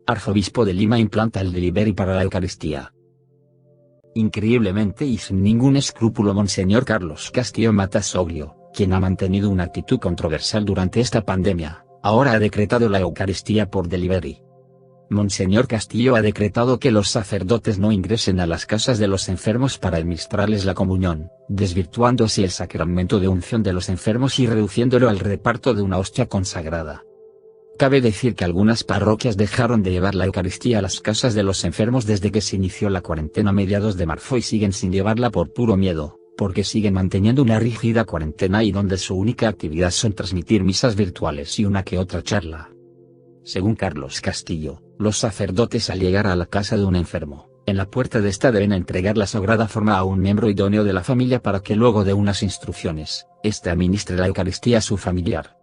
arzobispo de Lima implanta el delivery para la Eucaristía. Increíblemente y sin ningún escrúpulo, Monseñor Carlos Castillo Matasoglio, quien ha mantenido una actitud controversial durante esta pandemia, ahora ha decretado la Eucaristía por delivery. Monseñor Castillo ha decretado que los sacerdotes no ingresen a las casas de los enfermos para administrarles la comunión, desvirtuándose el sacramento de unción de los enfermos y reduciéndolo al reparto de una hostia consagrada. Cabe decir que algunas parroquias dejaron de llevar la Eucaristía a las casas de los enfermos desde que se inició la cuarentena a mediados de marzo y siguen sin llevarla por puro miedo, porque siguen manteniendo una rígida cuarentena y donde su única actividad son transmitir misas virtuales y una que otra charla. Según Carlos Castillo, los sacerdotes al llegar a la casa de un enfermo, en la puerta de esta deben entregar la sagrada forma a un miembro idóneo de la familia para que luego de unas instrucciones, éste administre la Eucaristía a su familiar.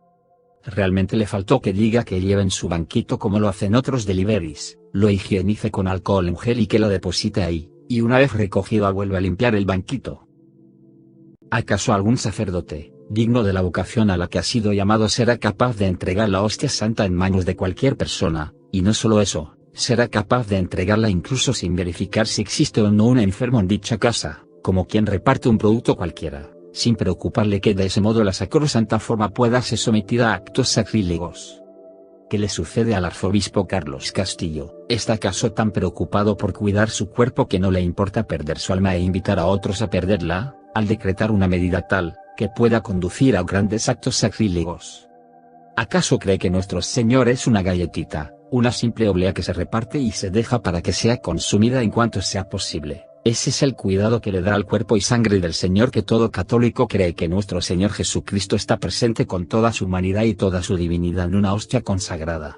Realmente le faltó que diga que lleve en su banquito como lo hacen otros deliveries, lo higienice con alcohol en gel y que lo deposite ahí, y una vez recogido vuelve a limpiar el banquito. ¿Acaso algún sacerdote, digno de la vocación a la que ha sido llamado, será capaz de entregar la hostia santa en manos de cualquier persona, y no solo eso, será capaz de entregarla incluso sin verificar si existe o no un enfermo en dicha casa, como quien reparte un producto cualquiera, sin preocuparle que de ese modo la sacrosanta forma pueda ser sometida a actos sacrílegos? ¿Qué le sucede al arzobispo Carlos Castillo? ¿Está acaso tan preocupado por cuidar su cuerpo que no le importa perder su alma e invitar a otros a perderla, al decretar una medida tal, que pueda conducir a grandes actos sacrílegos? ¿Acaso cree que nuestro Señor es una galletita, una simple oblea que se reparte y se deja para que sea consumida en cuanto sea posible? Ese es el cuidado que le da al cuerpo y sangre del Señor, que todo católico cree que nuestro Señor Jesucristo está presente con toda su humanidad y toda su divinidad en una hostia consagrada.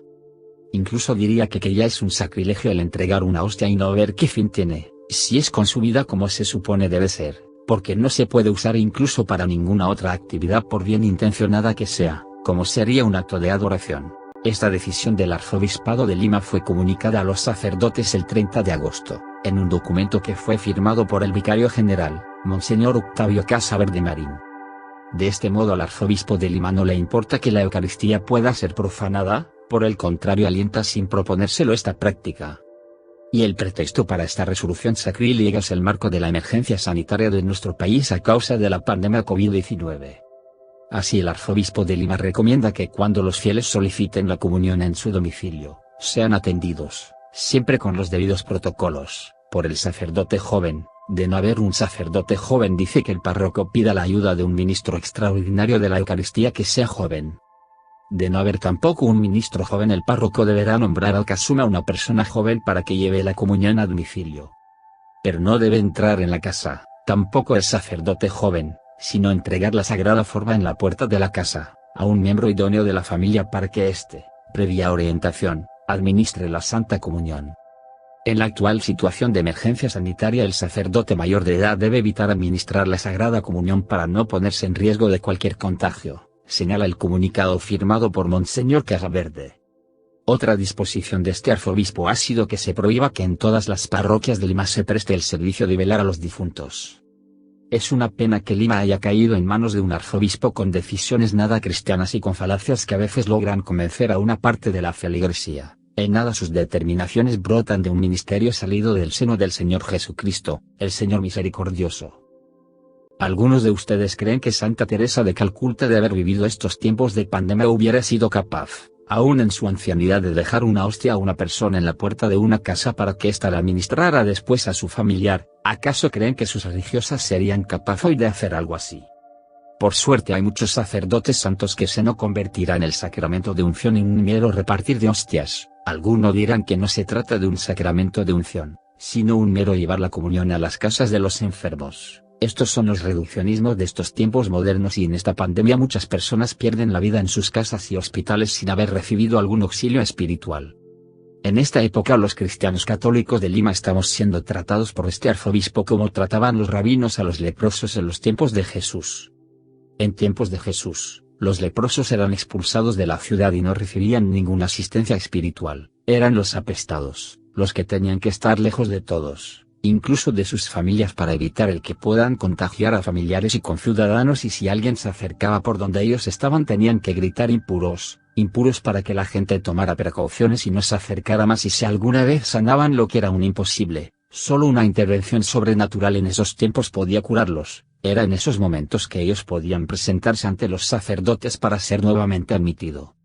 Incluso diría que ya es un sacrilegio el entregar una hostia y no ver qué fin tiene, si es consumida como se supone debe ser, porque no se puede usar incluso para ninguna otra actividad por bien intencionada que sea, como sería un acto de adoración. Esta decisión del Arzobispado de Lima fue comunicada a los sacerdotes el 30 de agosto, en un documento que fue firmado por el vicario general, Monseñor Octavio Casaverde Marín. De este modo al arzobispo de Lima no le importa que la Eucaristía pueda ser profanada, por el contrario alienta sin proponérselo esta práctica. Y el pretexto para esta resolución sacrílega es el marco de la emergencia sanitaria de nuestro país a causa de la pandemia COVID-19. Así el arzobispo de Lima recomienda que cuando los fieles soliciten la comunión en su domicilio, sean atendidos, siempre con los debidos protocolos, por el sacerdote joven. De no haber un sacerdote joven, dice que el párroco pida la ayuda de un ministro extraordinario de la Eucaristía que sea joven. De no haber tampoco un ministro joven, el párroco deberá nombrar al que asuma una persona joven para que lleve la comunión a domicilio. Pero no debe entrar en la casa, tampoco el sacerdote joven, sino entregar la sagrada forma en la puerta de la casa, a un miembro idóneo de la familia para que éste, previa orientación, administre la Santa Comunión. En la actual situación de emergencia sanitaria, el sacerdote mayor de edad debe evitar administrar la Sagrada Comunión para no ponerse en riesgo de cualquier contagio, señala el comunicado firmado por Monseñor Casaverde. Otra disposición de este arzobispo ha sido que se prohíba que en todas las parroquias de Lima se preste el servicio de velar a los difuntos. Es una pena que Lima haya caído en manos de un arzobispo con decisiones nada cristianas y con falacias que a veces logran convencer a una parte de la feligresía. En nada sus determinaciones brotan de un ministerio salido del seno del Señor Jesucristo, el Señor misericordioso. Algunos de ustedes creen que Santa Teresa de Calcuta, de haber vivido estos tiempos de pandemia, hubiera sido capaz, aún en su ancianidad, de dejar una hostia a una persona en la puerta de una casa para que ésta la administrara después a su familiar. ¿Acaso creen que sus religiosas serían capaces hoy de hacer algo así? Por suerte hay muchos sacerdotes santos que se no convertirán el sacramento de unción en un mero repartir de hostias. Algunos dirán que no se trata de un sacramento de unción, sino un mero llevar la comunión a las casas de los enfermos. Estos son los reduccionismos de estos tiempos modernos, y en esta pandemia muchas personas pierden la vida en sus casas y hospitales sin haber recibido algún auxilio espiritual. En esta época los cristianos católicos de Lima estamos siendo tratados por este arzobispo como trataban los rabinos a los leprosos en los tiempos de Jesús. En tiempos de Jesús, los leprosos eran expulsados de la ciudad y no recibían ninguna asistencia espiritual, eran los apestados, los que tenían que estar lejos de todos, incluso de sus familias, para evitar el que puedan contagiar a familiares y conciudadanos, y si alguien se acercaba por donde ellos estaban tenían que gritar impuros, impuros, para que la gente tomara precauciones y no se acercara más, y si alguna vez sanaban, lo que era un imposible, solo una intervención sobrenatural en esos tiempos podía curarlos, era en esos momentos que ellos podían presentarse ante los sacerdotes para ser nuevamente admitido.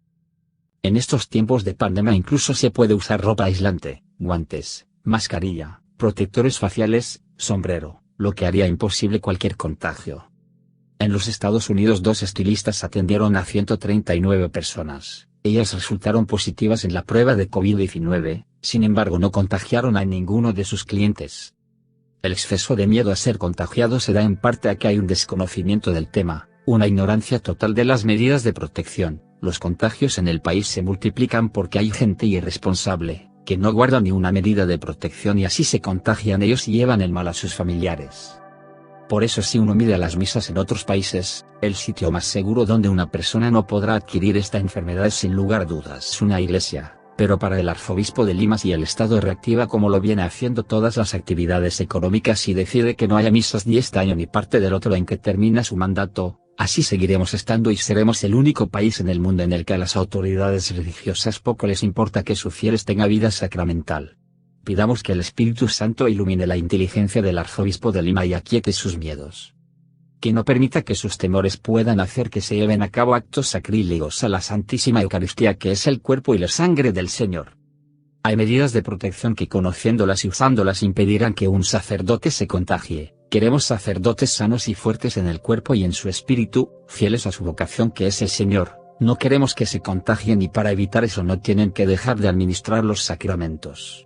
En estos tiempos de pandemia incluso se puede usar ropa aislante, guantes, mascarilla, protectores faciales, sombrero, lo que haría imposible cualquier contagio. En los Estados Unidos 2 estilistas atendieron a 139 personas, ellas resultaron positivas en la prueba de COVID-19, sin embargo no contagiaron a ninguno de sus clientes. El exceso de miedo a ser contagiado se da en parte a que hay un desconocimiento del tema, una ignorancia total de las medidas de protección. Los contagios en el país se multiplican porque hay gente irresponsable, que no guarda ni una medida de protección, y así se contagian ellos y llevan el mal a sus familiares. Por eso, si uno mira las misas en otros países, el sitio más seguro donde una persona no podrá adquirir esta enfermedad es sin lugar a dudas una iglesia, pero para el arzobispo de Lima, si el Estado reactiva como lo viene haciendo todas las actividades económicas y decide que no haya misas ni este año ni parte del otro en que termina su mandato, así seguiremos estando y seremos el único país en el mundo en el que a las autoridades religiosas poco les importa que sus fieles tengan vida sacramental. Pidamos que el Espíritu Santo ilumine la inteligencia del arzobispo de Lima y aquiete sus miedos. Que no permita que sus temores puedan hacer que se lleven a cabo actos sacrílegos a la Santísima Eucaristía, que es el cuerpo y la sangre del Señor. Hay medidas de protección que, conociéndolas y usándolas, impedirán que un sacerdote se contagie. Queremos sacerdotes sanos y fuertes en el cuerpo y en su espíritu, fieles a su vocación que es el Señor. No queremos que se contagien, y para evitar eso no tienen que dejar de administrar los sacramentos.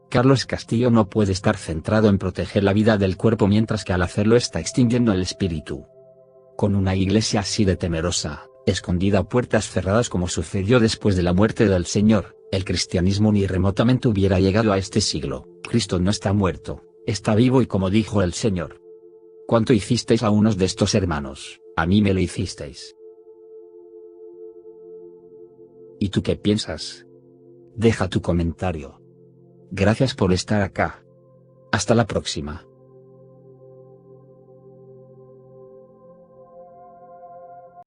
Carlos Castillo no puede estar centrado en proteger la vida del cuerpo mientras que al hacerlo está extinguiendo el espíritu. Con una iglesia así de temerosa, escondida a puertas cerradas como sucedió después de la muerte del Señor, el cristianismo ni remotamente hubiera llegado a este siglo. Cristo no está muerto, está vivo, y como dijo el Señor: ¿cuánto hicisteis a unos de estos hermanos, a mí me lo hicisteis? ¿Y tú qué piensas? Deja tu comentario. Gracias por estar acá. Hasta la próxima.